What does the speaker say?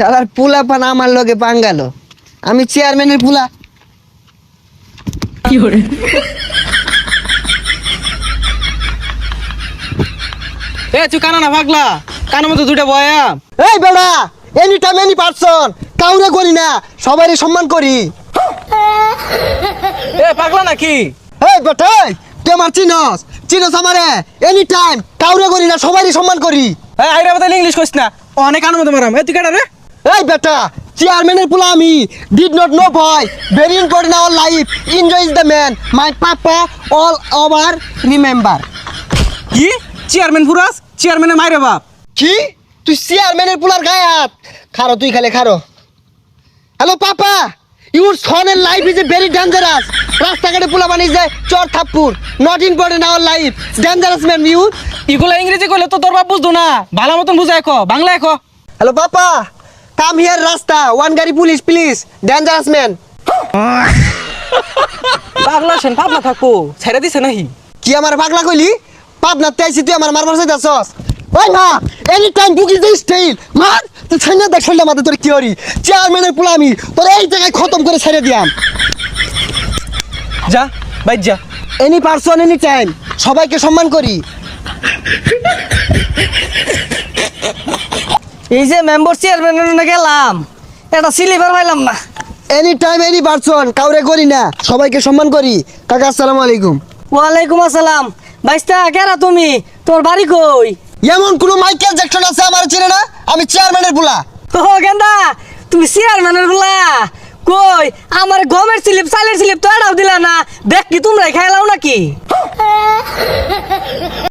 শালার পুলা পান আমার লগে পাঙ্গালো, আমি চেয়ারম্যানের পুলা। এ তুই কানা না পাগলা, কানের মতো দুইটা বয়া। এই বেড়া, এনি টাইম এনি পারসন, কাউরে করি না, সবারই সম্মান করি। এ পাগলা নাকি? এই বেটা, তুই আমার চিনস চিনস আমারে, এনি টাইম কাউরে করি না, সবারই সম্মান করি। এই আইরা বাতালে ইংলিশ কইস না, অনেক কানের মতো মারাম। এ তুই কেডা রে? এই বেটা, চেয়ারম্যানের পুলা আমি, ডিড নট নো ভয়, very important our life, enjoy is the man, my papa all over remember. কি চেয়ারম্যান ফুরাস? চেয়ারম্যানের মাইরে বাপ। কি তুই চেয়ারম্যানের পুলার গায়ে হাত? খারো তুই খালে খারো। হ্যালো পাপা, ইউর সনের life is a very dangerous. রাস্তাঘাটে পুলা বানিয়ে যায় চর থাপ্পুর, not important our life, dangerous man you. ইগুলা ইংরেজি কইলে তো তোর বাপ বুঝতো না, ভালো মতন বুঝাই কো, বাংলায় কো। হ্যালো পাপা, কাম হিয়ার রাস্তা, ওয়ান গাড়ি পুলিশ প্লিজ, ডেঞ্জারাস ম্যান। পাগলা সেন পাগলা থাকো, ছেড়ে দিছে নাহি? কি আমার পাগলা কইলি? পাবনার তাইছি তুই আমার মারবার চাইতাছস? ওই মা, any time book is the style, মার তুই ছাইনা দেখ ছাইনা মাথা তোর কি হরি, চেয়ারম্যানের পুলা আমি তোর এই জায়গায় খতম করে ছেড়ে দিয়াম। যা বাইর যা। এনি পারসন এনি টাইম, সবাইকে সম্মান করি। এই যে মেম্বার চেয়ারম্যান গেলাম, এটা স্লিপার পাইলাম না। এনি টাইম এনি পারসন, কাউরে করি না, সবাইকে সম্মান করি। কাকা আসসালামু আলাইকুম। ওয়ালাইকুম আসসালাম। বাইস্তা কেরা তুমি? তোমার বাড়ি কই? এমন কোন মাইকেল জ্যাকসন আছে আমার চেনে না? আমি চেয়ারম্যানের পুলা। ও গেন্দা, তুমি চেয়ারম্যানের বলা কই? আমার গমের স্লিপ চালের স্লিপ তো এটাও দিলা না, ব্যাগ কি তোমরাই খাইলাও নাকি?